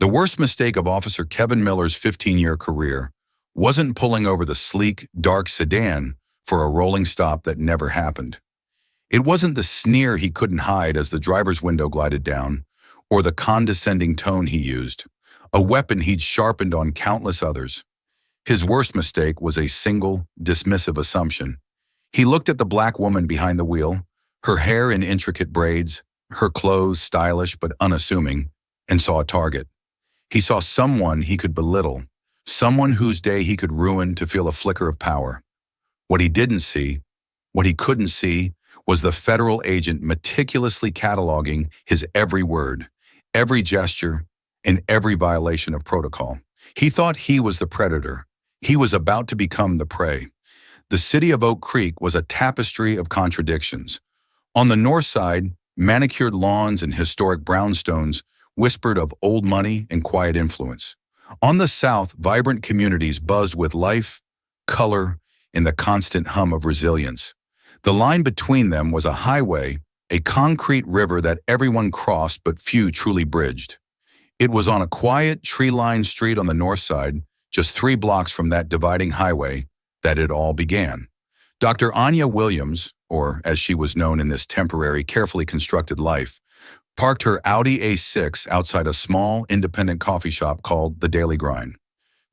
worst mistake of Officer Kevin Miller's 15-year career wasn't pulling over the sleek, dark sedan for a rolling stop that never happened. It wasn't the sneer he couldn't hide as the driver's window glided down, or the condescending tone he used, a weapon he'd sharpened on countless others. His worst mistake was a single, dismissive assumption. He looked at the black woman behind the wheel, her hair in intricate braids, her clothes stylish but unassuming, and saw a target. He saw someone he could belittle, someone whose day he could ruin to feel a flicker of power. What he didn't see, what he couldn't see, was the federal agent meticulously cataloging his every word, every gesture, and every violation of protocol. He thought he was the predator. He was about to become the prey. The city of Oak Creek was a tapestry of contradictions. On the north side, manicured lawns and historic brownstones whispered of old money and quiet influence. On the south, vibrant communities buzzed with life, color, and the constant hum of resilience. The line between them was a highway, a concrete river that everyone crossed but few truly bridged. It was on a quiet, tree-lined street on the north side, just 3 blocks from that dividing highway, that it all began. Dr. Anya Williams, or as she was known in this temporary, carefully constructed life, parked her Audi A6 outside a small, independent coffee shop called The Daily Grind.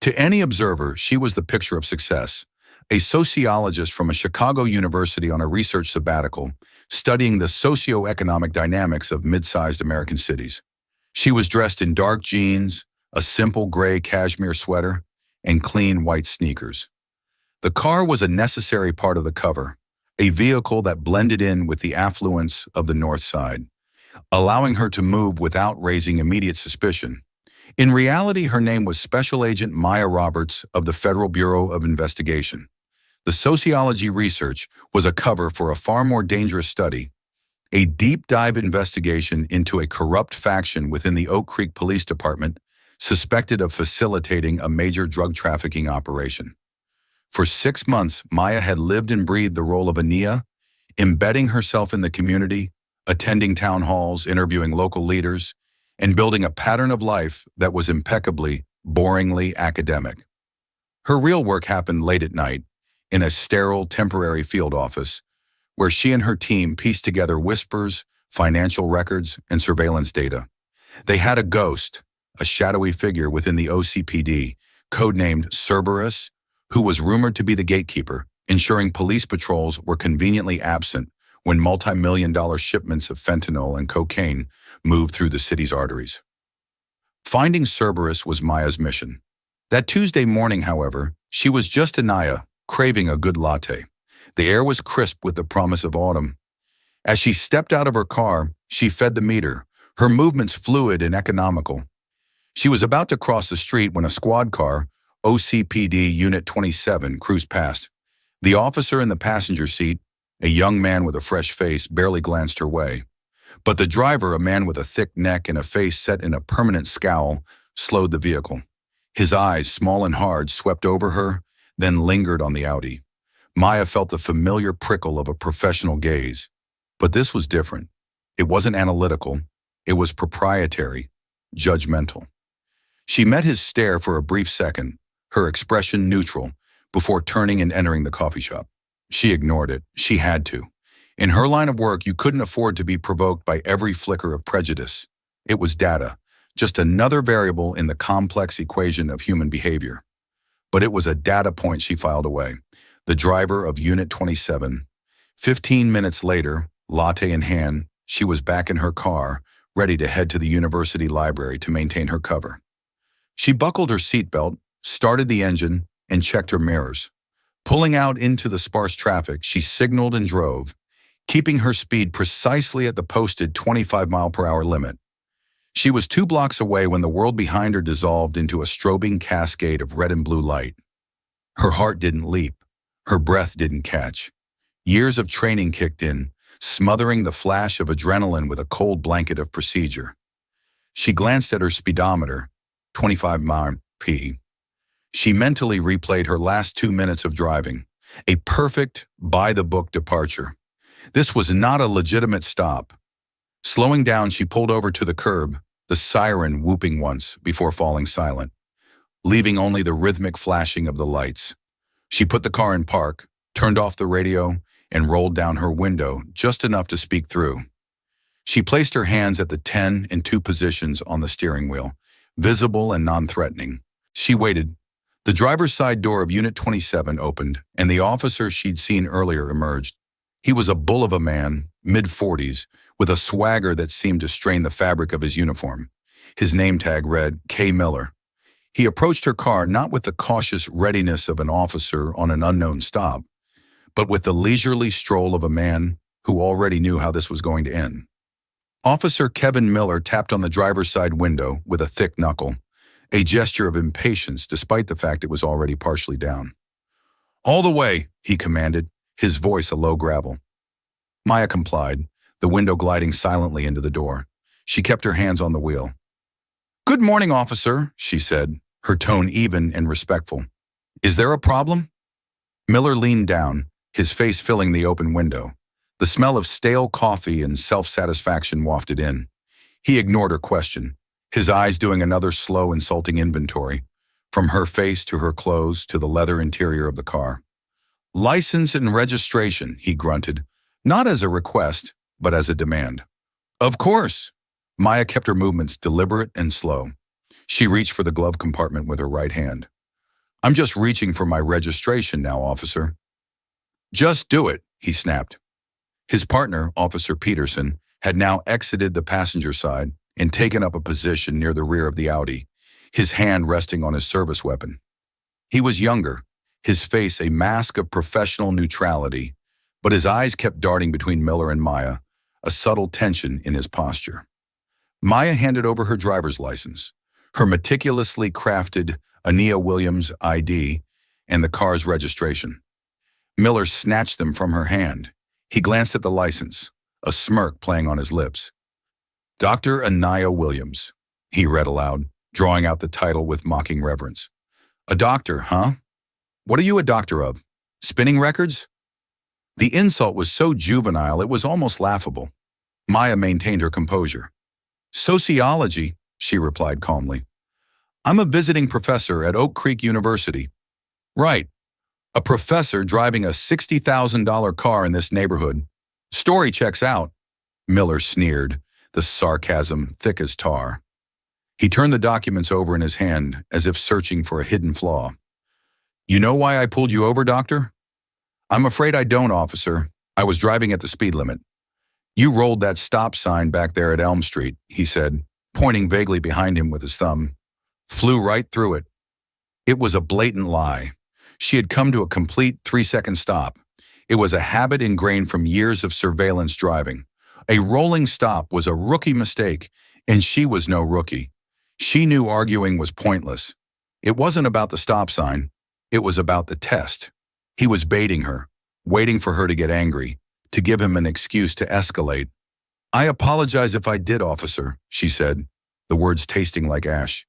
To any observer, she was the picture of success, a sociologist from a Chicago university on a research sabbatical, studying the socio-economic dynamics of mid-sized American cities. She was dressed in dark jeans, a simple gray cashmere sweater, and clean white sneakers. The car was a necessary part of the cover, a vehicle that blended in with the affluence of the North Side, allowing her to move without raising immediate suspicion. In reality, her name was Special Agent Maya Roberts of the Federal Bureau of Investigation. The sociology research was a cover for a far more dangerous study, a deep dive investigation into a corrupt faction within the Oak Creek Police Department suspected of facilitating a major drug trafficking operation. For 6 months, Maya had lived and breathed the role of Ania, embedding herself in the community, attending town halls, interviewing local leaders, and building a pattern of life that was impeccably, boringly academic. Her real work happened late at night, in a sterile, temporary field office, where she and her team pieced together whispers, financial records, and surveillance data. They had a ghost, a shadowy figure within the OCPD, codenamed Cerberus, who was rumored to be the gatekeeper, ensuring police patrols were conveniently absent when multi-million-dollar shipments of fentanyl and cocaine moved through the city's arteries. Finding Cerberus was Maya's mission. That Tuesday morning, however, she was just Anaya, craving a good latte. The air was crisp with the promise of autumn. As she stepped out of her car, she fed the meter, her movements fluid and economical. She was about to cross the street when a squad car, OCPD Unit 27, cruised past. The officer in the passenger seat, a young man with a fresh face, barely glanced her way. But the driver, a man with a thick neck and a face set in a permanent scowl, slowed the vehicle. His eyes, small and hard, swept over her, then lingered on the Audi. Maya felt the familiar prickle of a professional gaze. But this was different. It wasn't analytical. It was proprietary, judgmental. She met his stare for a brief second, her expression neutral, before turning and entering the coffee shop. She ignored it. She had to. In her line of work, you couldn't afford to be provoked by every flicker of prejudice. It was data, just another variable in the complex equation of human behavior. But it was a data point she filed away. The driver of Unit 27. 15 minutes later, latte in hand, she was back in her car, ready to head to the university library to maintain her cover. She buckled her seatbelt, started the engine, and checked her mirrors. Pulling out into the sparse traffic, she signaled and drove, keeping her speed precisely at the posted 25-mile-per-hour limit. She was 2 blocks away when the world behind her dissolved into a strobing cascade of red and blue light. Her heart didn't leap. Her breath didn't catch. Years of training kicked in, smothering the flash of adrenaline with a cold blanket of procedure. She glanced at her speedometer, 25 miles per hour. She mentally replayed her last 2 minutes of driving, a perfect, by-the-book departure. This was not a legitimate stop. Slowing down, she pulled over to the curb, the siren whooping once before falling silent, leaving only the rhythmic flashing of the lights. She put the car in park, turned off the radio, and rolled down her window just enough to speak through. She placed her hands at the 10 and 2 positions on the steering wheel, visible and non-threatening. She waited. The driver's side door of Unit 27 opened, and the officer she'd seen earlier emerged. He was a bull of a man, mid-40s, with a swagger that seemed to strain the fabric of his uniform. His name tag read K. Miller. He approached her car not with the cautious readiness of an officer on an unknown stop, but with the leisurely stroll of a man who already knew how this was going to end. Officer Kevin Miller tapped on the driver's side window with a thick knuckle, a gesture of impatience despite the fact it was already partially down. "All the way," he commanded, his voice a low gravel. Maya complied, the window gliding silently into the door. She kept her hands on the wheel. "Good morning, officer," she said, her tone even and respectful. "Is there a problem?" Miller leaned down, his face filling the open window. The smell of stale coffee and self-satisfaction wafted in. He ignored her question, his eyes doing another slow, insulting inventory, from her face to her clothes to the leather interior of the car. "License and registration," he grunted, not as a request, but as a demand. "Of course." Maya kept her movements deliberate and slow. She reached for the glove compartment with her right hand. "I'm just reaching for my registration now, officer." "Just do it," he snapped. His partner, Officer Peterson, had now exited the passenger side and taken up a position near the rear of the Audi, his hand resting on his service weapon. He was younger, his face a mask of professional neutrality, but his eyes kept darting between Miller and Maya, a subtle tension in his posture. Maya handed over her driver's license, her meticulously crafted Ania Williams ID, and the car's registration. Miller snatched them from her hand. He glanced at the license, a smirk playing on his lips. "Dr. Ania Williams," he read aloud, drawing out the title with mocking reverence. "A doctor, huh? What are you a doctor of? Spinning records?" The insult was so juvenile it was almost laughable. Maya maintained her composure. "Sociology," she replied calmly. "I'm a visiting professor at Oak Creek University." "Right. A professor driving a $60,000 car in this neighborhood. Story checks out," Miller sneered, the sarcasm thick as tar. He turned the documents over in his hand as if searching for a hidden flaw. "You know why I pulled you over, doctor?" "I'm afraid I don't, officer. I was driving at the speed limit." "You rolled that stop sign back there at Elm Street," he said, pointing vaguely behind him with his thumb. "Flew right through it." It was a blatant lie. She had come to a complete 3-second stop. It was a habit ingrained from years of surveillance driving. A rolling stop was a rookie mistake, and she was no rookie. She knew arguing was pointless. It wasn't about the stop sign. It was about the test. He was baiting her, waiting for her to get angry, to give him an excuse to escalate. "I apologize if I did, officer," she said, the words tasting like ash.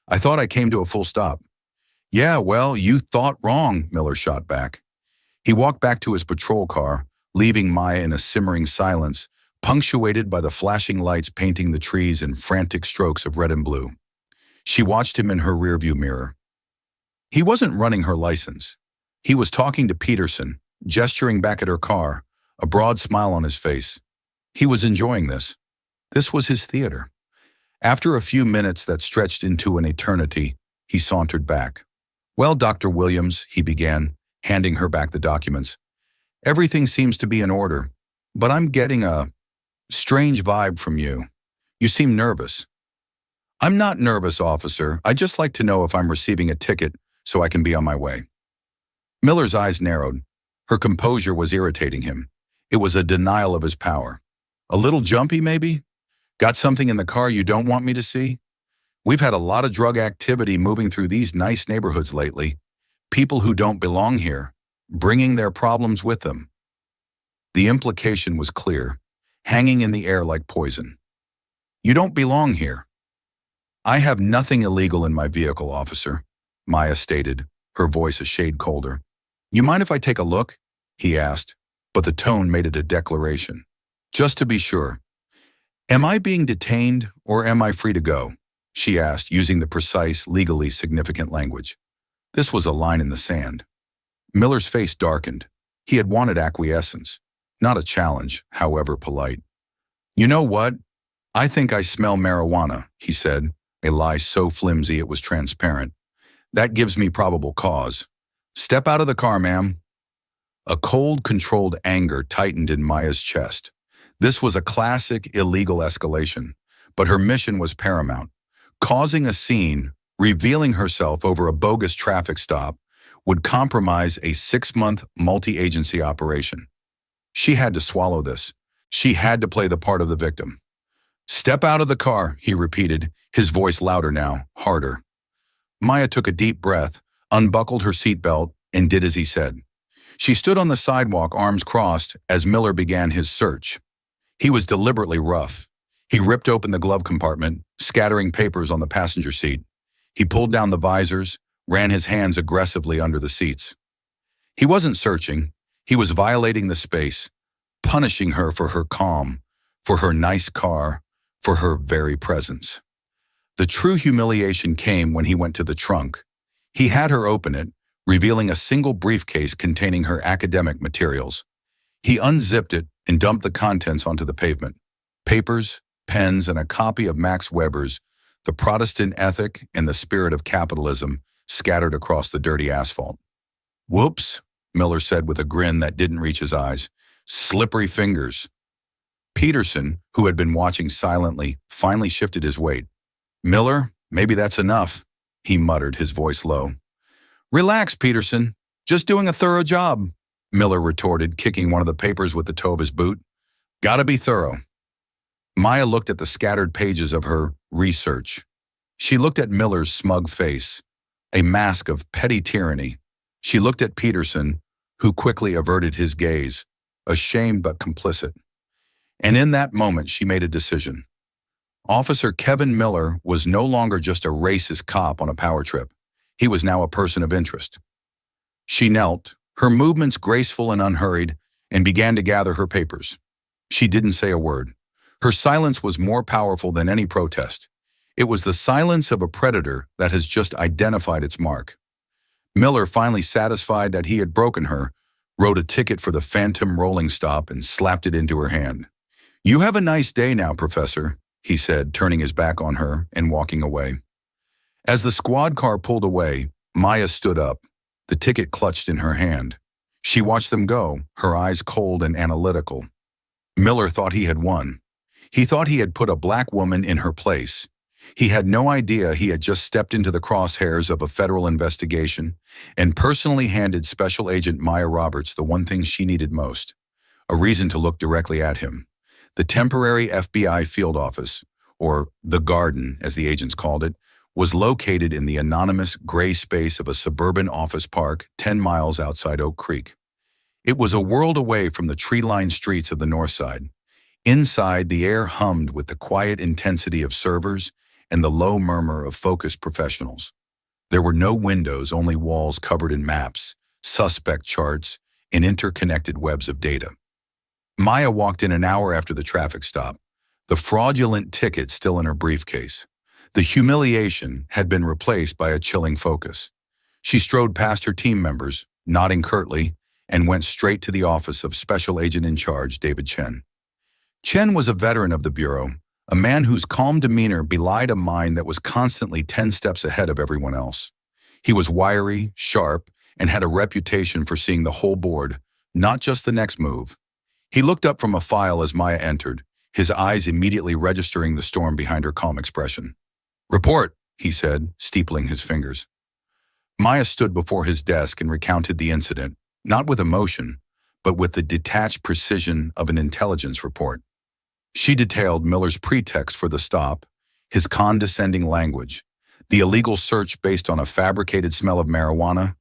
"I thought I came to a full stop." "Yeah, well, you thought wrong," Miller shot back. He walked back to his patrol car, leaving Maya in a simmering silence, punctuated by the flashing lights painting the trees in frantic strokes of red and blue. She watched him in her rearview mirror. He wasn't running her license. He was talking to Peterson, gesturing back at her car, a broad smile on his face. He was enjoying this. This was his theater. After a few minutes that stretched into an eternity, he sauntered back. "Well, Dr. Williams," he began, handing her back the documents. "Everything seems to be in order, but I'm getting a strange vibe from you. You seem nervous." "I'm not nervous, officer. I'd just like to know if I'm receiving a ticket so I can be on my way." Miller's eyes narrowed. Her composure was irritating him. It was a denial of his power. "A little jumpy, maybe? Got something in the car you don't want me to see? We've had a lot of drug activity moving through these nice neighborhoods lately. People who don't belong here, bringing their problems with them." The implication was clear, hanging in the air like poison. "You don't belong here." "I have nothing illegal in my vehicle, officer," Maya stated, her voice a shade colder. "You mind if I take a look?" he asked, but the tone made it a declaration. "Just to be sure." Am I being detained or am I free to go? She asked, using the precise, legally significant language. This was a line in the sand. Miller's face darkened. He had wanted acquiescence, not a challenge, however polite. You know what? I think I smell marijuana, he said, a lie so flimsy it was transparent. That gives me probable cause. Step out of the car, ma'am. A cold, controlled anger tightened in Maya's chest. This was a classic illegal escalation, but her mission was paramount. Causing a scene, revealing herself over a bogus traffic stop, would compromise a 6-month multi-agency operation. She had to swallow this. She had to play the part of the victim. Step out of the car, he repeated, his voice louder now, harder. Maya took a deep breath, unbuckled her seatbelt, and did as he said. She stood on the sidewalk, arms crossed, as Miller began his search. He was deliberately rough. He ripped open the glove compartment, scattering papers on the passenger seat. He pulled down the visors, ran his hands aggressively under the seats. He wasn't searching. He was violating the space, punishing her for her calm, for her nice car, for her very presence. The true humiliation came when he went to the trunk. He had her open it, revealing a single briefcase containing her academic materials. He unzipped it and dumped the contents onto the pavement. Papers, pens, and a copy of Max Weber's The Protestant Ethic and the Spirit of Capitalism scattered across the dirty asphalt. Whoops, Miller said with a grin that didn't reach his eyes. Slippery fingers. Peterson, who had been watching silently, finally shifted his weight. Miller, maybe that's enough, he muttered, his voice low. Relax, Peterson. Just doing a thorough job, Miller retorted, kicking one of the papers with the toe of his boot. Gotta be thorough. Maya looked at the scattered pages of her research. She looked at Miller's smug face, a mask of petty tyranny. She looked at Peterson, who quickly averted his gaze, ashamed but complicit. And in that moment, she made a decision. Officer Kevin Miller was no longer just a racist cop on a power trip. He was now a person of interest. She knelt, her movements graceful and unhurried, and began to gather her papers. She didn't say a word. Her silence was more powerful than any protest. It was the silence of a predator that has just identified its mark. Miller, finally satisfied that he had broken her, wrote a ticket for the phantom rolling stop and slapped it into her hand. You have a nice day now, Professor, he said, turning his back on her and walking away. As the squad car pulled away, Maya stood up, the ticket clutched in her hand. She watched them go, her eyes cold and analytical. Miller thought he had won. He thought he had put a black woman in her place. He had no idea he had just stepped into the crosshairs of a federal investigation and personally handed Special Agent Maya Roberts the one thing she needed most, a reason to look directly at him. The temporary FBI field office, or the Garden as the agents called it, was located in the anonymous gray space of a suburban office park 10 miles outside Oak Creek. It was a world away from the tree-lined streets of the north side. Inside, the air hummed with the quiet intensity of servers and the low murmur of focused professionals. There were no windows, only walls covered in maps, suspect charts, and interconnected webs of data. Maya walked in an hour after the traffic stop, the fraudulent ticket still in her briefcase. The humiliation had been replaced by a chilling focus. She strode past her team members, nodding curtly, and went straight to the office of Special Agent in Charge, David Chen. Chen was a veteran of the Bureau, a man whose calm demeanor belied a mind that was constantly 10 steps ahead of everyone else. He was wiry, sharp, and had a reputation for seeing the whole board, not just the next move. He looked up from a file as Maya entered, his eyes immediately registering the storm behind her calm expression. Report, he said, steepling his fingers. Maya stood before his desk and recounted the incident, not with emotion, but with the detached precision of an intelligence report. She detailed Miller's pretext for the stop, his condescending language, the illegal search based on a fabricated smell of marijuana,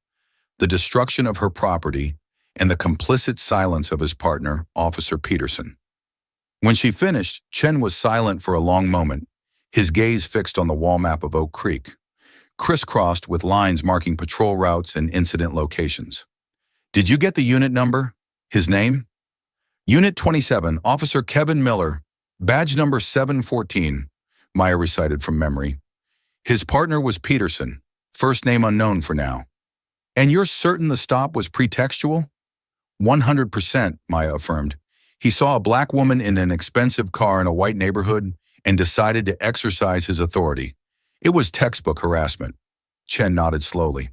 the destruction of her property, and the complicit silence of his partner, Officer Peterson. When she finished, Chen was silent for a long moment, his gaze fixed on the wall map of Oak Creek, crisscrossed with lines marking patrol routes and incident locations. Did you get the unit number? His name? Unit 27, Officer Kevin Miller, Badge number 714, Maya recited from memory. His partner was Peterson, first name unknown for now. And you're certain the stop was pretextual? 100%, Maya affirmed. He saw a black woman in an expensive car in a white neighborhood and decided to exercise his authority. It was textbook harassment. Chen nodded slowly.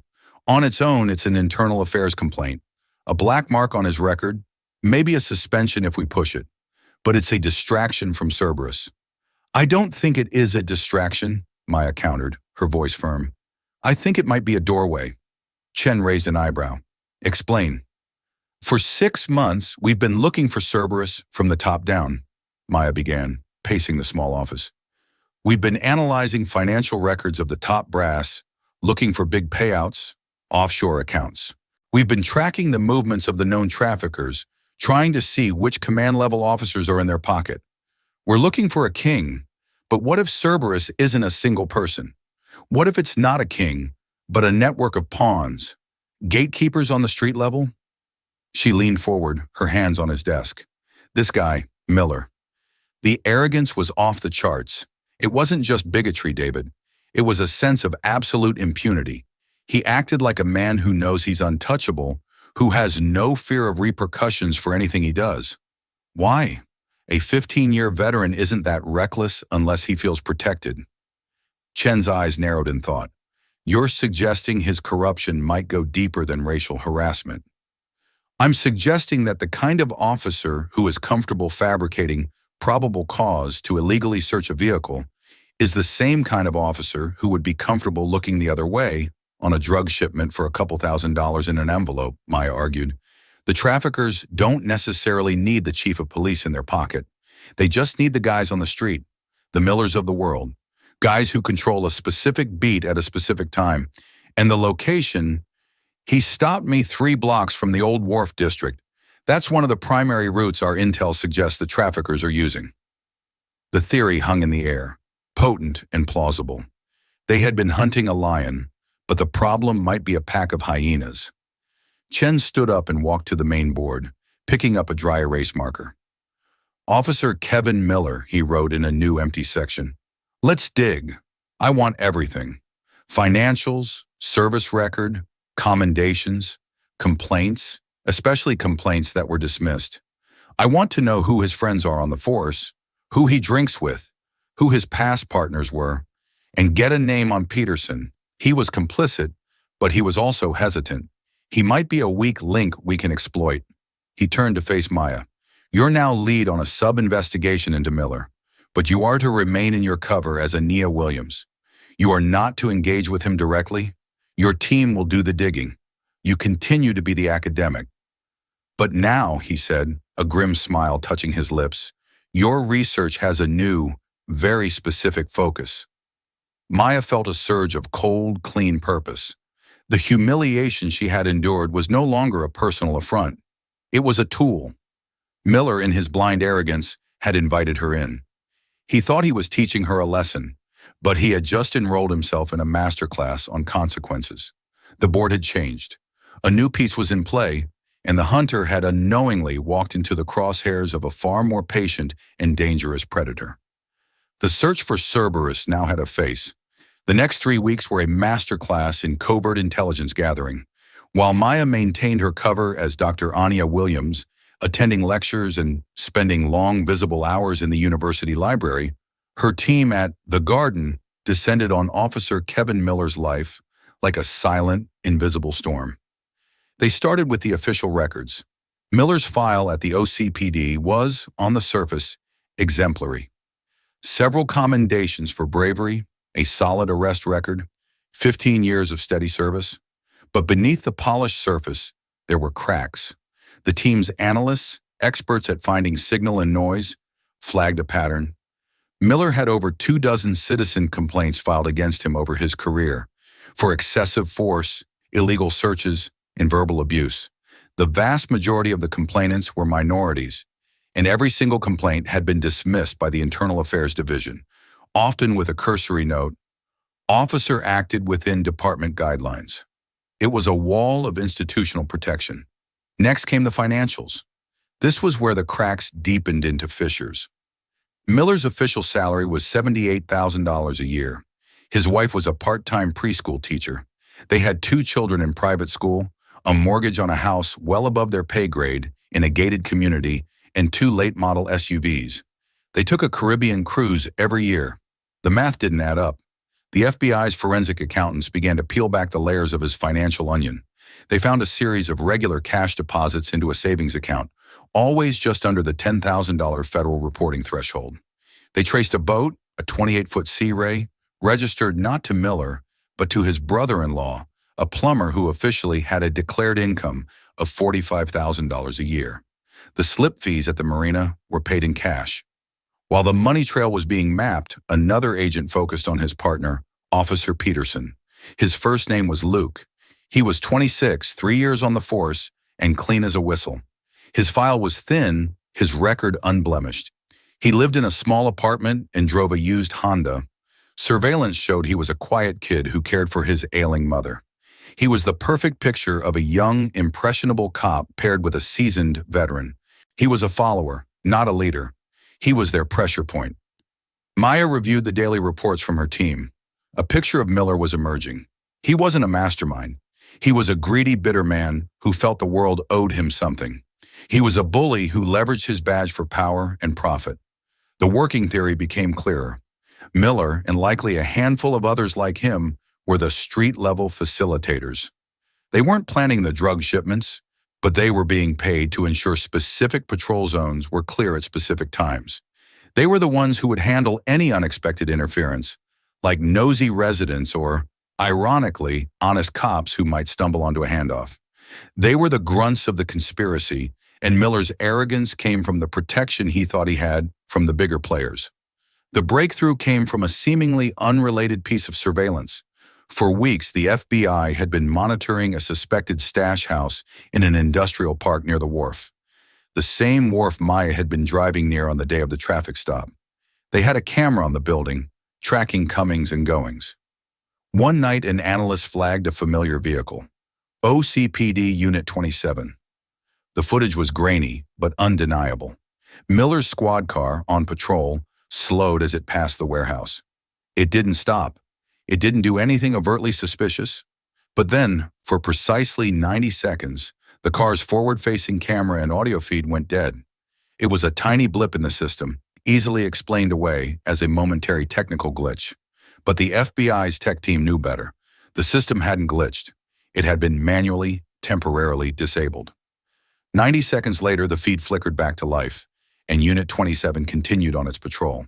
On its own, it's an internal affairs complaint. A black mark on his record, maybe a suspension if we push it. But it's a distraction from Cerberus. I don't think it is a distraction, Maya countered, her voice firm. I think it might be a doorway. Chen raised an eyebrow. Explain. For 6 months, we've been looking for Cerberus from the top down, Maya began, pacing the small office. We've been analyzing financial records of the top brass, looking for big payouts, offshore accounts. We've been tracking the movements of the known traffickers, trying to see which command-level officers are in their pocket. We're looking for a king, but what if Cerberus isn't a single person? What if it's not a king, but a network of pawns, gatekeepers on the street level? She leaned forward, her hands on his desk. This guy, Miller. The arrogance was off the charts. It wasn't just bigotry, David. It was a sense of absolute impunity. He acted like a man who knows he's untouchable, who has no fear of repercussions for anything he does. Why? A 15-year veteran isn't that reckless unless he feels protected. Chen's eyes narrowed in thought. You're suggesting his corruption might go deeper than racial harassment. I'm suggesting that the kind of officer who is comfortable fabricating probable cause to illegally search a vehicle is the same kind of officer who would be comfortable looking the other way on a drug shipment for a couple $1,000s in an envelope, Maya argued. The traffickers don't necessarily need the chief of police in their pocket. They just need the guys on the street, the Millers of the world, guys who control a specific beat at a specific time. And the location, he stopped me 3 blocks from the Old Wharf district. That's one of the primary routes our intel suggests the traffickers are using. The theory hung in the air, potent and plausible. They had been hunting a lion, but the problem might be a pack of hyenas. Chen stood up and walked to the main board, picking up a dry erase marker. Officer Kevin Miller, he wrote in a new empty section. Let's dig. I want everything. Financials, service record, commendations, complaints, especially complaints that were dismissed. I want to know who his friends are on the force, who he drinks with, who his past partners were, and get a name on Peterson. He was complicit, but he was also hesitant. He might be a weak link we can exploit. He turned to face Maya. You're now lead on a sub-investigation into Miller, but you are to remain in your cover as Ania Williams. You are not to engage with him directly. Your team will do the digging. You continue to be the academic. But now, he said, a grim smile touching his lips, your research has a new, very specific focus. Maya felt a surge of cold, clean purpose. The humiliation she had endured was no longer a personal affront. It was a tool. Miller, in his blind arrogance, had invited her in. He thought he was teaching her a lesson, but he had just enrolled himself in a masterclass on consequences. The board had changed. A new piece was in play, and the hunter had unknowingly walked into the crosshairs of a far more patient and dangerous predator. The search for Cerberus now had a face. The next 3 weeks were a masterclass in covert intelligence gathering. While Maya maintained her cover as Dr. Ania Williams, attending lectures and spending long, visible hours in the university library, her team at The Garden descended on Officer Kevin Miller's life like a silent, invisible storm. They started with the official records. Miller's file at the OCPD was, on the surface, exemplary. Several commendations for bravery, a solid arrest record, 15 years of steady service. But beneath the polished surface, there were cracks. The team's analysts, experts at finding signal and noise, flagged a pattern. Miller had over 24 citizen complaints filed against him over his career for excessive force, illegal searches, and verbal abuse. The vast majority of the complainants were minorities, and every single complaint had been dismissed by the Internal Affairs Division, often with a cursory note, "Officer acted within department guidelines." It was a wall of institutional protection. Next came the financials. This was where the cracks deepened into fissures. Miller's official salary was $78,000 a year. His wife was a part-time preschool teacher. They had 2 children in private school, a mortgage on a house well above their pay grade in a gated community, and 2 late-model SUVs. They took a Caribbean cruise every year. The math didn't add up. The FBI's forensic accountants began to peel back the layers of his financial onion. They found a series of regular cash deposits into a savings account, always just under the $10,000 federal reporting threshold. They traced a boat, a 28-foot Sea Ray, registered not to Miller, but to his brother-in-law, a plumber who officially had a declared income of $45,000 a year. The slip fees at the marina were paid in cash. While the money trail was being mapped, another agent focused on his partner, Officer Peterson. His first name was Luke. He was 26, 3 years on the force, and clean as a whistle. His file was thin, his record unblemished. He lived in a small apartment and drove a used Honda. Surveillance showed he was a quiet kid who cared for his ailing mother. He was the perfect picture of a young, impressionable cop paired with a seasoned veteran. He was a follower, not a leader. He was their pressure point. Maya reviewed the daily reports from her team. A picture of Miller was emerging. He wasn't a mastermind. He was a greedy, bitter man who felt the world owed him something. He was a bully who leveraged his badge for power and profit. The working theory became clearer. Miller, and likely a handful of others like him, were the street-level facilitators. They weren't planning the drug shipments, but they were being paid to ensure specific patrol zones were clear at specific times. They were the ones who would handle any unexpected interference, like nosy residents or, ironically, honest cops who might stumble onto a handoff. They were the grunts of the conspiracy, and Miller's arrogance came from the protection he thought he had from the bigger players. The breakthrough came from a seemingly unrelated piece of surveillance. For weeks, the FBI had been monitoring a suspected stash house in an industrial park near the wharf. The same wharf Maya had been driving near on the day of the traffic stop. They had a camera on the building, tracking comings and goings. One night, an analyst flagged a familiar vehicle, OCPD Unit 27. The footage was grainy, but undeniable. Miller's squad car, on patrol, slowed as it passed the warehouse. It didn't stop. It didn't do anything overtly suspicious. But then, for precisely 90 seconds, the car's forward-facing camera and audio feed went dead. It was a tiny blip in the system, easily explained away as a momentary technical glitch. But the FBI's tech team knew better. The system hadn't glitched. It had been manually, temporarily disabled. 90 seconds later, the feed flickered back to life, and Unit 27 continued on its patrol.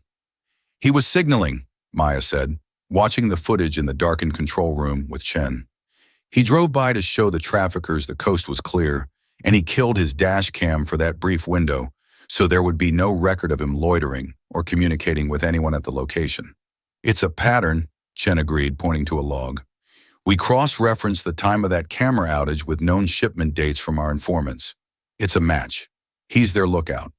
He was signaling, Maya said, watching the footage in the darkened control room with Chen. He drove by to show the traffickers the coast was clear, and he killed his dash cam for that brief window, so there would be no record of him loitering or communicating with anyone at the location. It's a pattern, Chen agreed, pointing to a log. We cross-referenced the time of that camera outage with known shipment dates from our informants. It's a match. He's their lookout.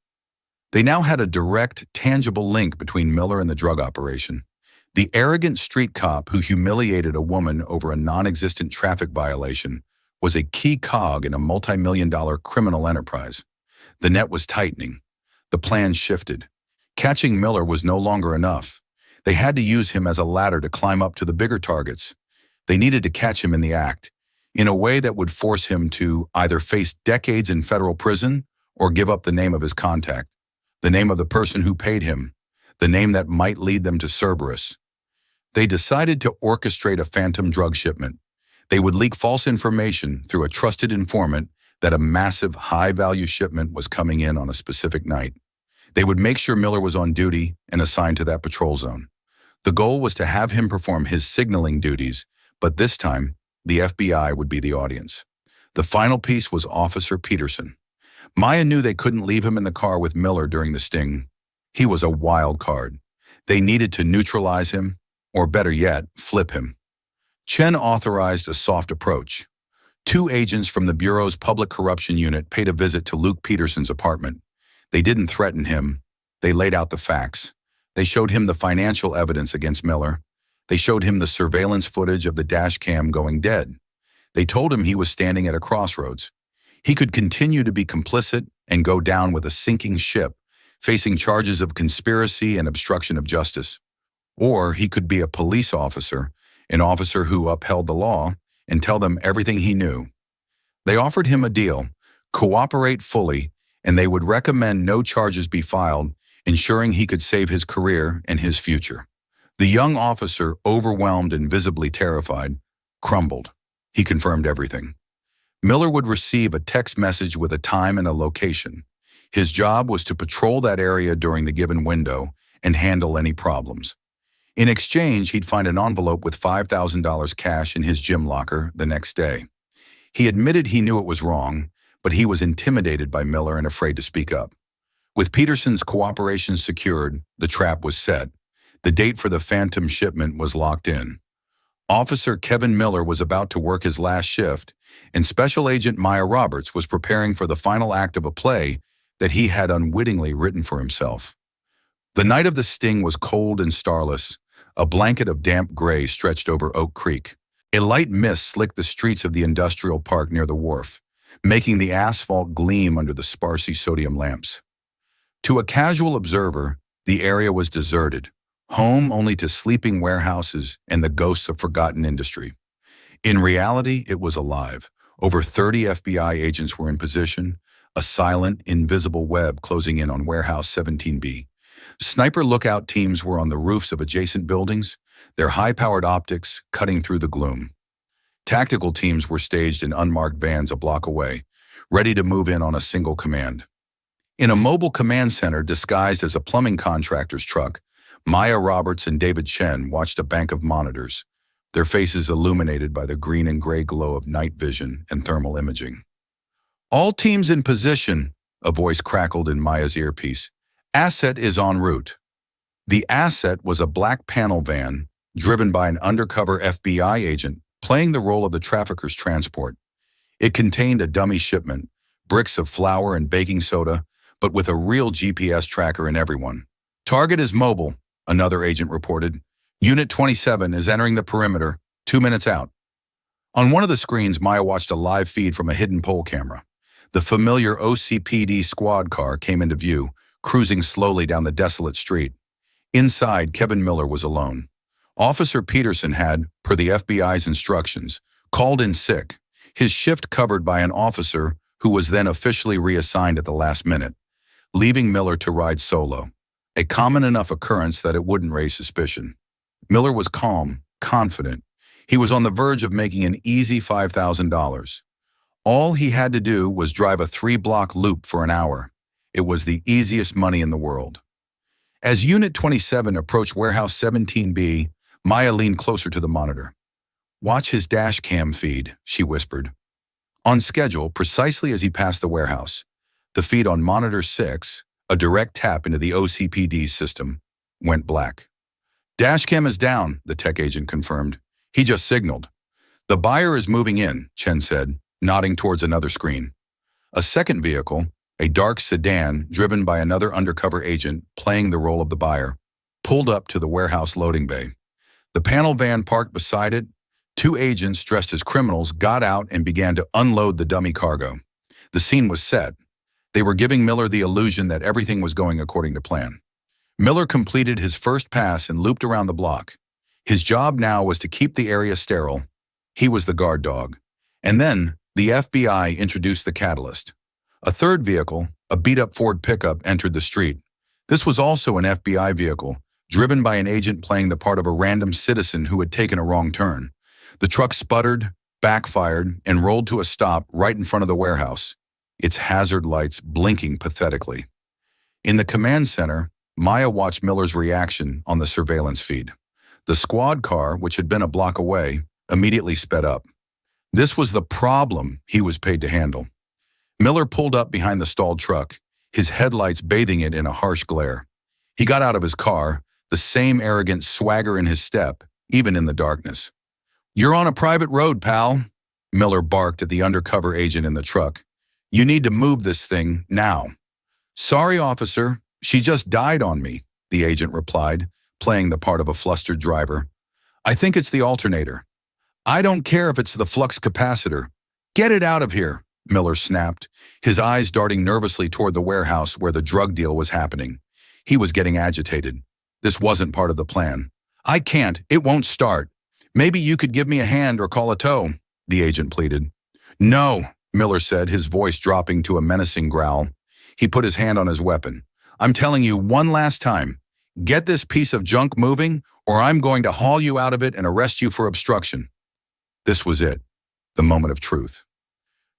They now had a direct, tangible link between Miller and the drug operation. The arrogant street cop who humiliated a woman over a non-existent traffic violation was a key cog in a multi-million-dollar criminal enterprise. The net was tightening. The plan shifted. Catching Miller was no longer enough. They had to use him as a ladder to climb up to the bigger targets. They needed to catch him in the act, in a way that would force him to either face decades in federal prison or give up the name of his contact, the name of the person who paid him, the name that might lead them to Cerberus. They decided to orchestrate a phantom drug shipment. They would leak false information through a trusted informant that a massive, high-value shipment was coming in on a specific night. They would make sure Miller was on duty and assigned to that patrol zone. The goal was to have him perform his signaling duties, but this time, the FBI would be the audience. The final piece was Officer Peterson. Maya knew they couldn't leave him in the car with Miller during the sting. He was a wild card. They needed to neutralize him, or better yet, flip him. Chen authorized a soft approach. 2 agents from the Bureau's Public Corruption Unit paid a visit to Luke Peterson's apartment. They didn't threaten him. They laid out the facts. They showed him the financial evidence against Miller. They showed him the surveillance footage of the dash cam going dead. They told him he was standing at a crossroads. He could continue to be complicit and go down with a sinking ship, facing charges of conspiracy and obstruction of justice. Or he could be a police officer, an officer who upheld the law, and tell them everything he knew. They offered him a deal: cooperate fully, and they would recommend no charges be filed, ensuring he could save his career and his future. The young officer, overwhelmed and visibly terrified, crumbled. He confirmed everything. Miller would receive a text message with a time and a location. His job was to patrol that area during the given window and handle any problems. In exchange, he'd find an envelope with $5,000 cash in his gym locker the next day. He admitted he knew it was wrong, but he was intimidated by Miller and afraid to speak up. With Peterson's cooperation secured, the trap was set. The date for the phantom shipment was locked in. Officer Kevin Miller was about to work his last shift, and Special Agent Maya Roberts was preparing for the final act of a play that he had unwittingly written for himself. The night of the sting was cold and starless. A blanket of damp gray stretched over Oak Creek. A light mist slicked the streets of the industrial park near the wharf, making the asphalt gleam under the sparsely sodium lamps. To a casual observer, the area was deserted, home only to sleeping warehouses and the ghosts of forgotten industry. In reality, it was alive. Over 30 FBI agents were in position, a silent, invisible web closing in on Warehouse 17B. Sniper lookout teams were on the roofs of adjacent buildings, their high-powered optics cutting through the gloom. Tactical teams were staged in unmarked vans a block away, ready to move in on a single command. In a mobile command center disguised as a plumbing contractor's truck, Maya Roberts and David Chen watched a bank of monitors, their faces illuminated by the green and gray glow of night vision and thermal imaging. "All teams in position," a voice crackled in Maya's earpiece. "Asset is en route." The asset was a black panel van driven by an undercover FBI agent playing the role of the trafficker's transport. It contained a dummy shipment, bricks of flour and baking soda, but with a real GPS tracker in everyone. "Target is mobile," another agent reported. "Unit 27 is entering the perimeter, 2 minutes out." On one of the screens, Maya watched a live feed from a hidden pole camera. The familiar OCPD squad car came into view, cruising slowly down the desolate street. Inside, Kevin Miller was alone. Officer Peterson had, per the FBI's instructions, called in sick, his shift covered by an officer who was then officially reassigned at the last minute, leaving Miller to ride solo, a common enough occurrence that it wouldn't raise suspicion. Miller was calm, confident. He was on the verge of making an easy $5,000. All he had to do was drive a 3-block loop for an hour. It was the easiest money in the world. As Unit 27 approached Warehouse 17B, Maya leaned closer to the monitor. "Watch his dash cam feed," she whispered. On schedule, precisely as he passed the warehouse, the feed on Monitor 6, a direct tap into the OCPD's system, went black. "Dashcam is down," the tech agent confirmed. "He just signaled." "The buyer is moving in," Chen said, nodding towards another screen. A second vehicle, a dark sedan driven by another undercover agent playing the role of the buyer, pulled up to the warehouse loading bay. The panel van parked beside it. 2 agents dressed as criminals got out and began to unload the dummy cargo. The scene was set. They were giving Miller the illusion that everything was going according to plan. Miller completed his first pass and looped around the block. His job now was to keep the area sterile. He was the guard dog. And then the FBI introduced the catalyst. A third vehicle, a beat-up Ford pickup, entered the street. This was also an FBI vehicle, driven by an agent playing the part of a random citizen who had taken a wrong turn. The truck sputtered, backfired, and rolled to a stop right in front of the warehouse, its hazard lights blinking pathetically. In the command center, Maya watched Miller's reaction on the surveillance feed. The squad car, which had been a block away, immediately sped up. This was the problem he was paid to handle. Miller pulled up behind the stalled truck, his headlights bathing it in a harsh glare. He got out of his car, the same arrogant swagger in his step, even in the darkness. "You're on a private road, pal," Miller barked at the undercover agent in the truck. "You need to move this thing now." "Sorry, officer, she just died on me," the agent replied, playing the part of a flustered driver. "I think it's the alternator." "I don't care if it's the flux capacitor. Get it out of here," Miller snapped, his eyes darting nervously toward the warehouse where the drug deal was happening. He was getting agitated. This wasn't part of the plan. I can't. It won't start. Maybe you could give me a hand or call a tow, the agent pleaded. No, Miller said, his voice dropping to a menacing growl. He put his hand on his weapon. I'm telling you one last time. Get this piece of junk moving, or I'm going to haul you out of it and arrest you for obstruction. This was it, the moment of truth.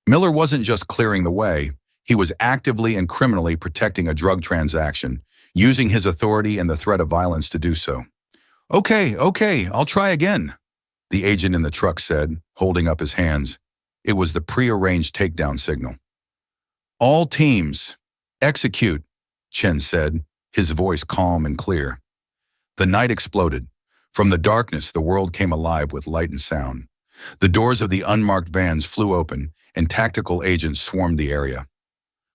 Miller wasn't just clearing the way, he was actively and criminally protecting a drug transaction, using his authority and the threat of violence to do so. Okay, I'll try again, the agent in the truck said, holding up his hands. It was the prearranged takedown signal. All teams, execute, Chen said, his voice calm and clear. The night exploded. From the darkness, the world came alive with light and sound. The doors of the unmarked vans flew open, and tactical agents swarmed the area.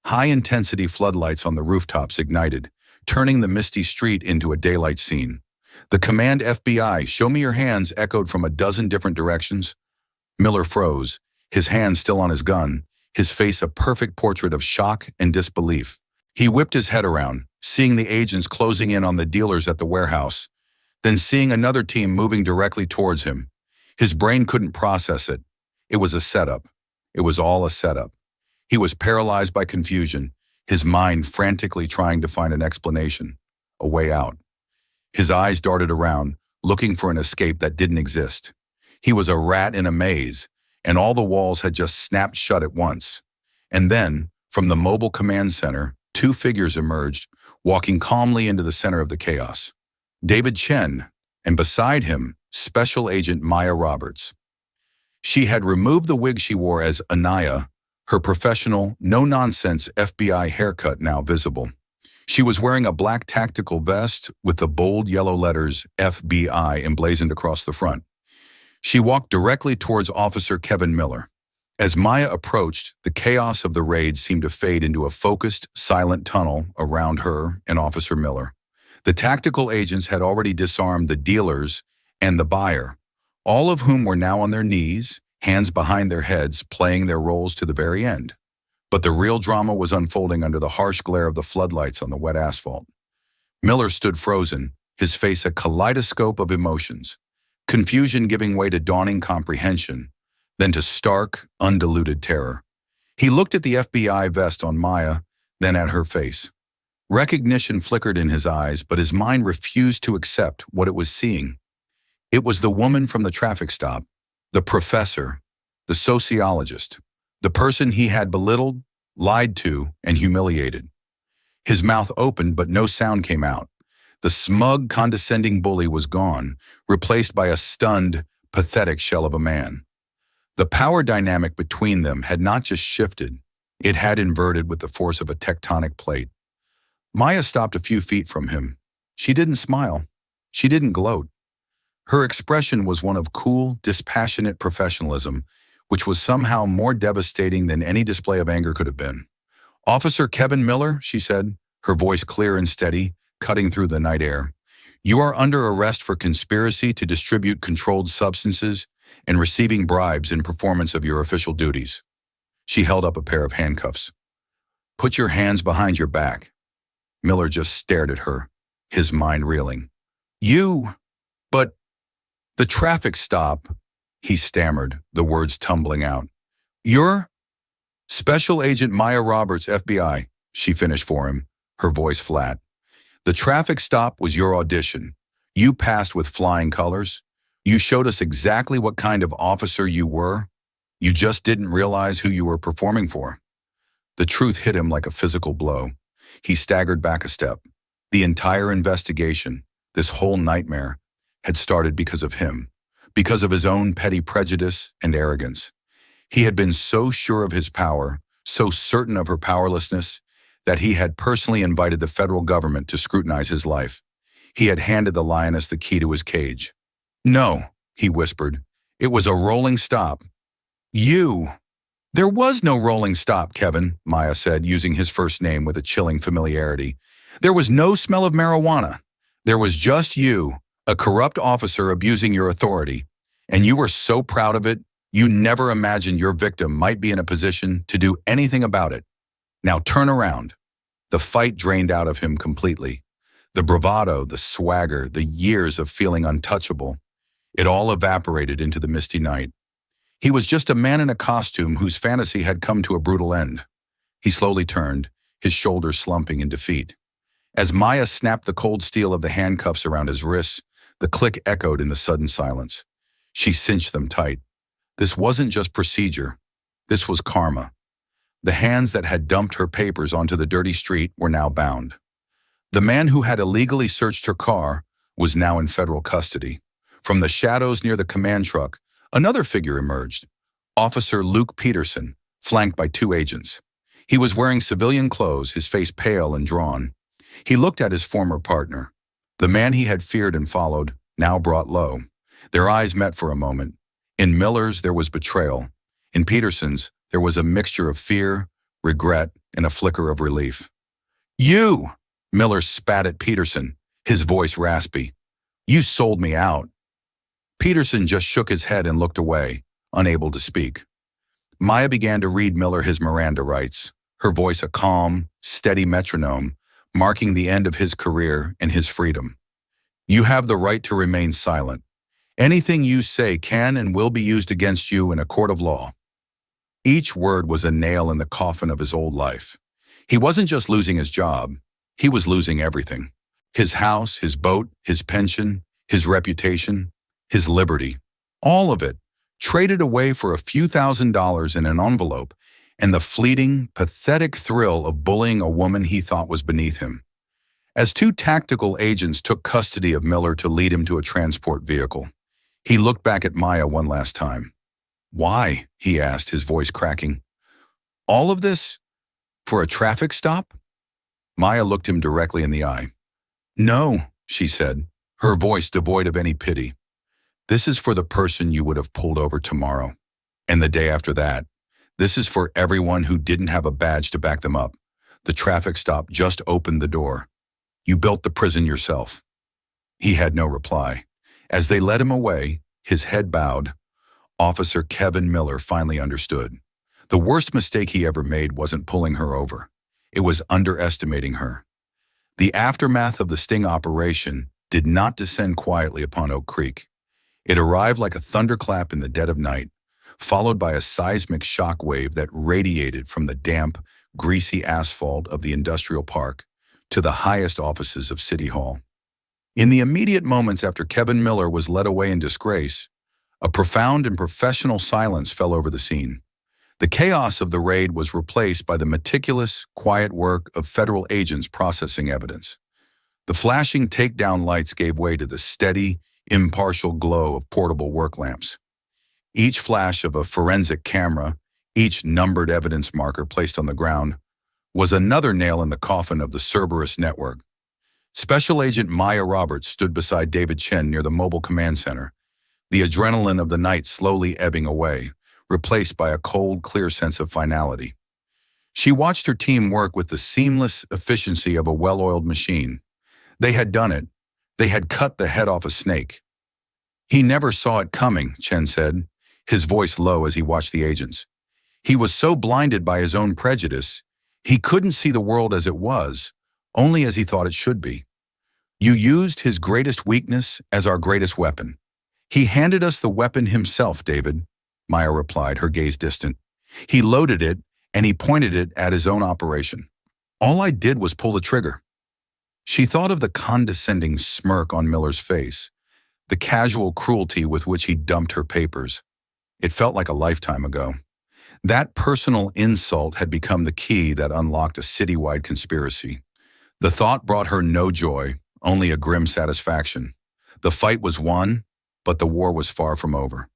High-intensity floodlights on the rooftops ignited, turning the misty street into a daylight scene. The command FBI, show me your hands, echoed from a dozen different directions. Miller froze, his hand still on his gun, his face a perfect portrait of shock and disbelief. He whipped his head around, seeing the agents closing in on the dealers at the warehouse, then seeing another team moving directly towards him. His brain couldn't process it. It was a setup. It was all a setup. He was paralyzed by confusion, his mind frantically trying to find an explanation, a way out. His eyes darted around, looking for an escape that didn't exist. He was a rat in a maze, and all the walls had just snapped shut at once. And then, from the mobile command center, two figures emerged, walking calmly into the center of the chaos. David Chen, and beside him, Special Agent Maya Roberts. She had removed the wig she wore as Anaya, her professional, no-nonsense FBI haircut now visible. She was wearing a black tactical vest with the bold yellow letters FBI emblazoned across the front. She walked directly towards Officer Kevin Miller. As Maya approached, the chaos of the raid seemed to fade into a focused, silent tunnel around her and Officer Miller. The tactical agents had already disarmed the dealers and the buyer, all of whom were now on their knees, hands behind their heads, playing their roles to the very end. But the real drama was unfolding under the harsh glare of the floodlights on the wet asphalt. Miller stood frozen, his face a kaleidoscope of emotions, confusion giving way to dawning comprehension, then to stark, undiluted terror. He looked at the FBI vest on Maya, then at her face. Recognition flickered in his eyes, but his mind refused to accept what it was seeing. It was the woman from the traffic stop, the professor, the sociologist, the person he had belittled, lied to, and humiliated. His mouth opened, but no sound came out. The smug, condescending bully was gone, replaced by a stunned, pathetic shell of a man. The power dynamic between them had not just shifted, it had inverted with the force of a tectonic plate. Maya stopped a few feet from him. She didn't smile. She didn't gloat. Her expression was one of cool, dispassionate professionalism, which was somehow more devastating than any display of anger could have been. Officer Kevin Miller, she said, her voice clear and steady, cutting through the night air. You are under arrest for conspiracy to distribute controlled substances and receiving bribes in performance of your official duties. She held up a pair of handcuffs. Put your hands behind your back. Miller just stared at her, his mind reeling. But the traffic stop, he stammered, the words tumbling out. You're Special Agent Maya Roberts, FBI, she finished for him, her voice flat. The traffic stop was your audition. You passed with flying colors. You showed us exactly what kind of officer you were. You just didn't realize who you were performing for. The truth hit him like a physical blow. He staggered back a step. The entire investigation, this whole nightmare, had started because of him, because of his own petty prejudice and arrogance. He had been so sure of his power, so certain of her powerlessness, that he had personally invited the federal government to scrutinize his life. He had handed the lioness the key to his cage. No, he whispered. It was a rolling stop. There was no rolling stop, Kevin, Maya said, using his first name with a chilling familiarity. There was no smell of marijuana. There was just you, a corrupt officer abusing your authority. And you were so proud of it, You never imagined your victim might be in a position to do anything about it. Now turn around. The fight drained out of him completely. The bravado, the swagger, the years of feeling untouchable. It all evaporated into the misty night. He was just a man in a costume whose fantasy had come to a brutal end. He slowly turned, his shoulders slumping in defeat. As Maya snapped the cold steel of the handcuffs around his wrists, the click echoed in the sudden silence. She cinched them tight. This wasn't just procedure. This was karma. The hands that had dumped her papers onto the dirty street were now bound. The man who had illegally searched her car was now in federal custody. From the shadows near the command truck, another figure emerged. Officer Luke Peterson, flanked by two agents. He was wearing civilian clothes, his face pale and drawn. He looked at his former partner. The man he had feared and followed, now brought low. Their eyes met for a moment. In Miller's, there was betrayal. In Peterson's, there was a mixture of fear, regret, and a flicker of relief. "You!" Miller spat at Peterson, his voice raspy. "You sold me out." Peterson just shook his head and looked away, unable to speak. Maya began to read Miller his Miranda rights, her voice a calm, steady metronome, marking the end of his career and his freedom. "You have the right to remain silent. Anything you say can and will be used against you in a court of law." Each word was a nail in the coffin of his old life. He wasn't just losing his job, he was losing everything. His house, his boat, his pension, his reputation, his liberty. All of it, traded away for a few $1,000s in an envelope and the fleeting, pathetic thrill of bullying a woman he thought was beneath him. As two tactical agents took custody of Miller to lead him to a transport vehicle, he looked back at Maya one last time. "Why?" he asked, his voice cracking. "All of this? For a traffic stop?" Maya looked him directly in the eye. "No," she said, her voice devoid of any pity. "This is for the person you would have pulled over tomorrow. And the day after that. This is for everyone who didn't have a badge to back them up. The traffic stop just opened the door. You built the prison yourself." He had no reply. As they led him away, his head bowed, Officer Kevin Miller finally understood. The worst mistake he ever made wasn't pulling her over. It was underestimating her. The aftermath of the sting operation did not descend quietly upon Oak Creek. It arrived like a thunderclap in the dead of night, followed by a seismic shock wave that radiated from the damp, greasy asphalt of the industrial park to the highest offices of City Hall. In the immediate moments after Kevin Miller was led away in disgrace, a profound and professional silence fell over the scene. The chaos of the raid was replaced by the meticulous, quiet work of federal agents processing evidence. The flashing takedown lights gave way to the steady, impartial glow of portable work lamps. Each flash of a forensic camera, each numbered evidence marker placed on the ground, was another nail in the coffin of the Cerberus network. Special Agent Maya Roberts stood beside David Chen near the mobile command center, the adrenaline of the night slowly ebbing away, replaced by a cold, clear sense of finality. She watched her team work with the seamless efficiency of a well-oiled machine. They had done it. They had cut the head off a snake. "He never saw it coming," Chen said, his voice low as he watched the agents. "He was so blinded by his own prejudice, he couldn't see the world as it was, only as he thought it should be. You used his greatest weakness as our greatest weapon." "He handed us the weapon himself, David," Maya replied, her gaze distant. "He loaded it, and he pointed it at his own operation. All I did was pull the trigger." She thought of the condescending smirk on Miller's face, the casual cruelty with which he dumped her papers. It felt like a lifetime ago. That personal insult had become the key that unlocked a citywide conspiracy. The thought brought her no joy, only a grim satisfaction. The fight was won, but the war was far from over.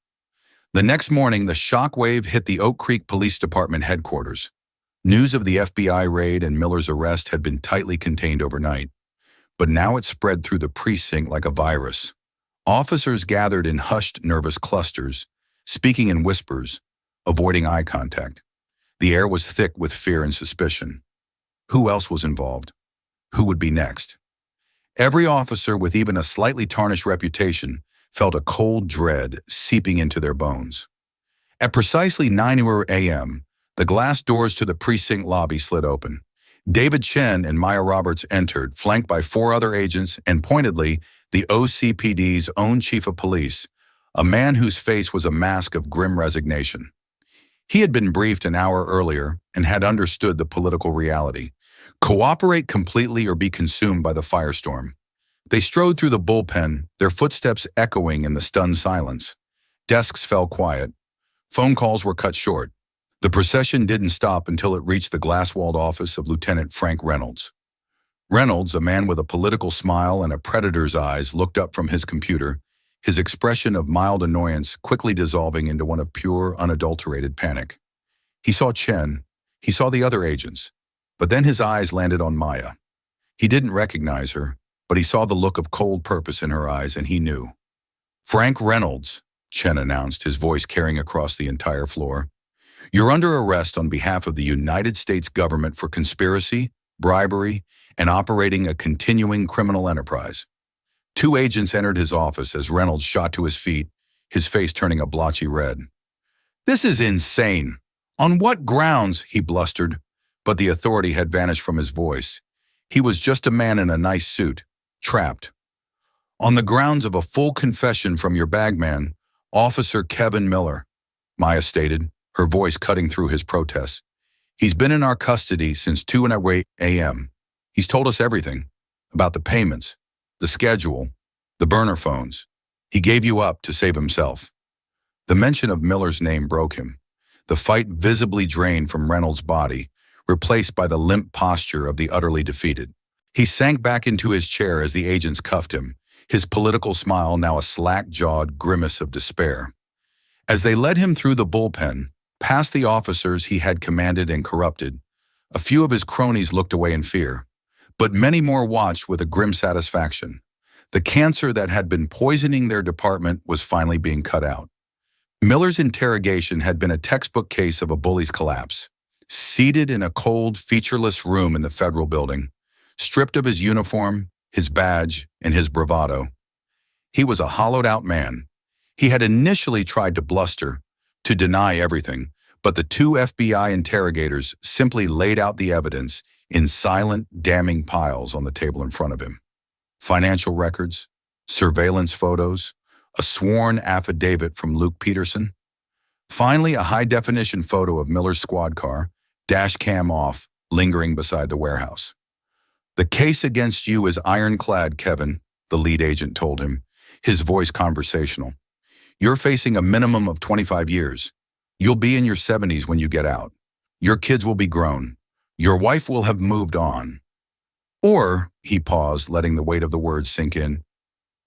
The next morning, the shockwave hit the Oak Creek Police Department headquarters. News of the FBI raid and Miller's arrest had been tightly contained overnight, but now it spread through the precinct like a virus. Officers gathered in hushed, nervous clusters, speaking in whispers, avoiding eye contact. The air was thick with fear and suspicion. Who else was involved? Who would be next? Every officer with even a slightly tarnished reputation felt a cold dread seeping into their bones. At precisely 9 a.m., the glass doors to the precinct lobby slid open. David Chen and Maya Roberts entered, flanked by four other agents and, pointedly, the OCPD's own chief of police, a man whose face was a mask of grim resignation. He had been briefed an hour earlier and had understood the political reality. Cooperate completely or be consumed by the firestorm. They strode through the bullpen, their footsteps echoing in the stunned silence. Desks fell quiet. Phone calls were cut short. The procession didn't stop until it reached the glass-walled office of Lieutenant Frank Reynolds. Reynolds, a man with a political smile and a predator's eyes, looked up from his computer, his expression of mild annoyance quickly dissolving into one of pure, unadulterated panic. He saw Chen. He saw the other agents. But then his eyes landed on Maya. He didn't recognize her, but he saw the look of cold purpose in her eyes, and he knew. "Frank Reynolds," Chen announced, his voice carrying across the entire floor. "You're under arrest on behalf of the United States government for conspiracy, bribery, and operating a continuing criminal enterprise." Two agents entered his office as Reynolds shot to his feet, his face turning a blotchy red. "This is insane. On what grounds?" he blustered, but the authority had vanished from his voice. He was just a man in a nice suit, trapped. "On the grounds of a full confession from your bagman, Officer Kevin Miller," Maya stated, her voice cutting through his protests. "He's been in our custody since 2 a.m. He's told us everything about the payments, the schedule, the burner phones. He gave you up to save himself." The mention of Miller's name broke him. The fight visibly drained from Reynolds' body, replaced by the limp posture of the utterly defeated. He sank back into his chair as the agents cuffed him, his political smile now a slack-jawed grimace of despair. As they led him through the bullpen, past the officers he had commanded and corrupted, a few of his cronies looked away in fear, but many more watched with a grim satisfaction. The cancer that had been poisoning their department was finally being cut out. Miller's interrogation had been a textbook case of a bully's collapse. Seated in a cold, featureless room in the federal building, stripped of his uniform, his badge, and his bravado, he was a hollowed-out man. He had initially tried to bluster, to deny everything, but the two FBI interrogators simply laid out the evidence in silent, damning piles on the table in front of him. Financial records, surveillance photos, a sworn affidavit from Luke Peterson. Finally, a high-definition photo of Miller's squad car, dash cam off, lingering beside the warehouse. "The case against you is ironclad, Kevin," the lead agent told him, his voice conversational. "You're facing a minimum of 25 years. You'll be in your 70s when you get out. Your kids will be grown. Your wife will have moved on. Or," he paused, letting the weight of the words sink in,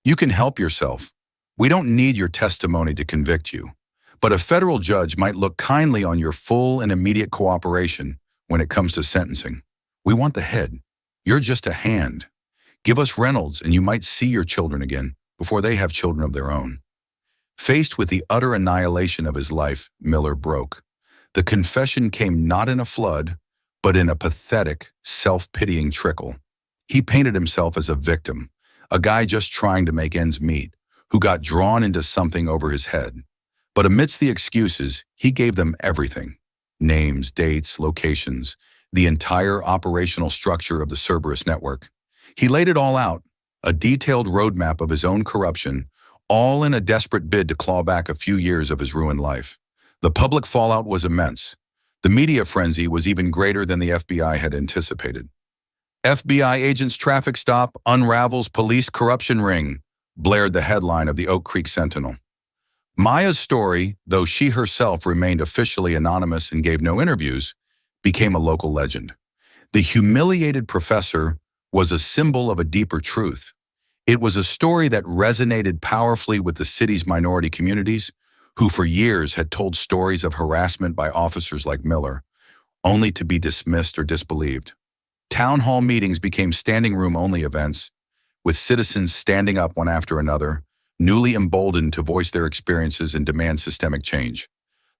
"you can help yourself. We don't need your testimony to convict you. But a federal judge might look kindly on your full and immediate cooperation when it comes to sentencing. We want the head. You're just a hand. Give us Reynolds and you might see your children again before they have children of their own." Faced with the utter annihilation of his life, Miller broke. The confession came not in a flood, but in a pathetic, self-pitying trickle. He painted himself as a victim, a guy just trying to make ends meet, who got drawn into something over his head. But amidst the excuses, he gave them everything. Names, dates, locations, the entire operational structure of the Cerberus network. He laid it all out, a detailed roadmap of his own corruption, all in a desperate bid to claw back a few years of his ruined life. The public fallout was immense. The media frenzy was even greater than the FBI had anticipated. "FBI agents traffic stop unravels police corruption ring," blared the headline of the Oak Creek Sentinel. Maya's story, though she herself remained officially anonymous and gave no interviews, became a local legend. The humiliated professor was a symbol of a deeper truth. It was a story that resonated powerfully with the city's minority communities, who for years had told stories of harassment by officers like Miller, only to be dismissed or disbelieved. Town hall meetings became standing room only events, with citizens standing up one after another, newly emboldened to voice their experiences and demand systemic change.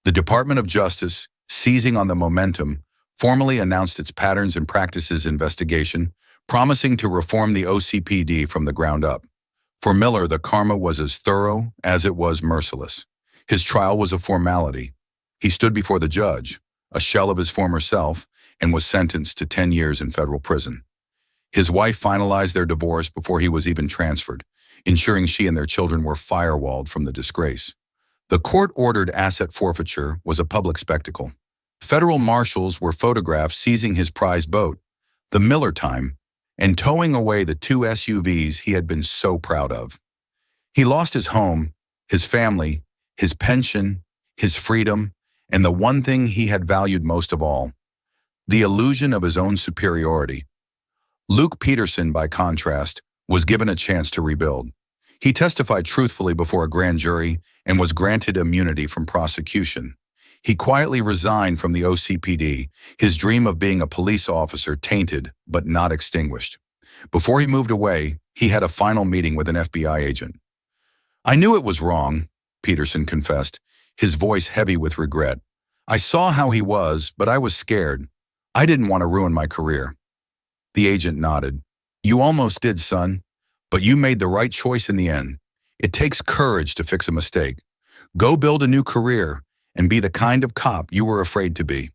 The Department of Justice, seizing on the momentum, formally announced its patterns and practices investigation, promising to reform the OCPD from the ground up. For Miller, the karma was as thorough as it was merciless. His trial was a formality, He stood before the judge, a shell of his former self, and was sentenced to 10 years in federal prison. His wife finalized their divorce before he was even transferred, ensuring she and their children were firewalled from the disgrace. The court-ordered asset forfeiture was a public spectacle. Federal marshals were photographed seizing his prized boat, the Miller Time, and towing away the two SUVs he had been so proud of. He lost his home, his family, his pension, his freedom, and the one thing he had valued most of all, the illusion of his own superiority. Luke Peterson, by contrast, was given a chance to rebuild. He testified truthfully before a grand jury and was granted immunity from prosecution. He quietly resigned from the OCPD, his dream of being a police officer tainted but not extinguished. Before he moved away, he had a final meeting with an FBI agent. "I knew it was wrong," Peterson confessed, his voice heavy with regret. "I saw how he was, but I was scared. I didn't want to ruin my career." The agent nodded. "You almost did, son, but you made the right choice in the end. It takes courage to fix a mistake. Go build a new career and be the kind of cop you were afraid to be."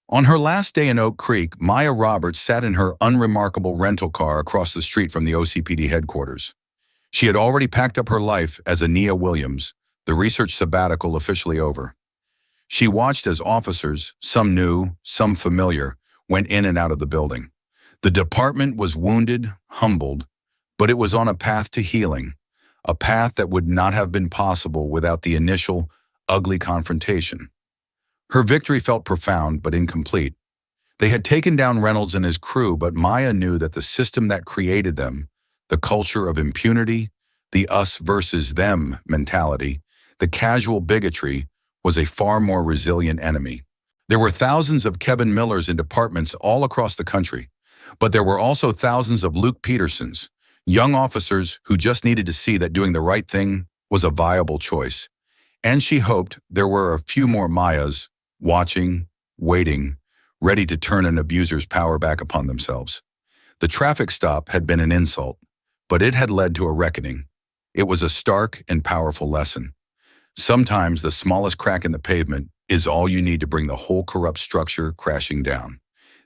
On her last day in Oak Creek, Maya Roberts sat in her unremarkable rental car across the street from the OCPD headquarters. She had already packed up her life as Ania Williams, the research sabbatical officially over. She watched as officers, some new, some familiar, went in and out of the building. The department was wounded, humbled, but it was on a path to healing, a path that would not have been possible without the initial, ugly confrontation. Her victory felt profound but incomplete. They had taken down Reynolds and his crew, but Maya knew that the system that created them, the culture of impunity, the us versus them mentality, the casual bigotry, was a far more resilient enemy. There were thousands of Kevin Millers in departments all across the country, but there were also thousands of Luke Petersons, young officers who just needed to see that doing the right thing was a viable choice. And she hoped there were a few more Mayas, watching, waiting, ready to turn an abuser's power back upon themselves. The traffic stop had been an insult, but it had led to a reckoning. It was a stark and powerful lesson. Sometimes the smallest crack in the pavement is all you need to bring the whole corrupt structure crashing down.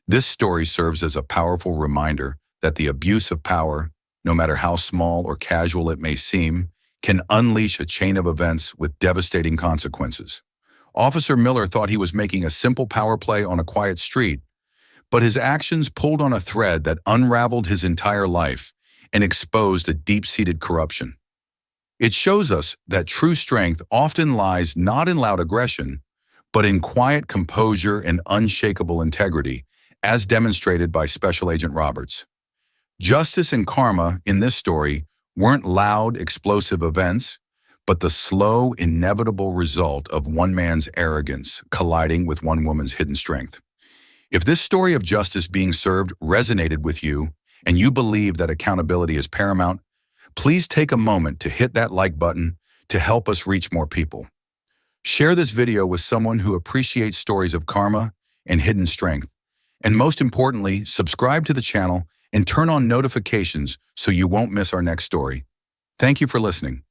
This story serves as a powerful reminder that the abuse of power, no matter how small or casual it may seem, can unleash a chain of events with devastating consequences. Officer Miller thought he was making a simple power play on a quiet street, but his actions pulled on a thread that unraveled his entire life and exposed a deep-seated corruption. It shows us that true strength often lies not in loud aggression, but in quiet composure and unshakable integrity, as demonstrated by Special Agent Roberts. Justice and karma in this story weren't loud, explosive events, but the slow, inevitable result of one man's arrogance colliding with one woman's hidden strength. If this story of justice being served resonated with you, and you believe that accountability is paramount, please take a moment to hit that like button to help us reach more people. Share this video with someone who appreciates stories of karma and hidden strength. And most importantly, subscribe to the channel and turn on notifications so you won't miss our next story. Thank you for listening.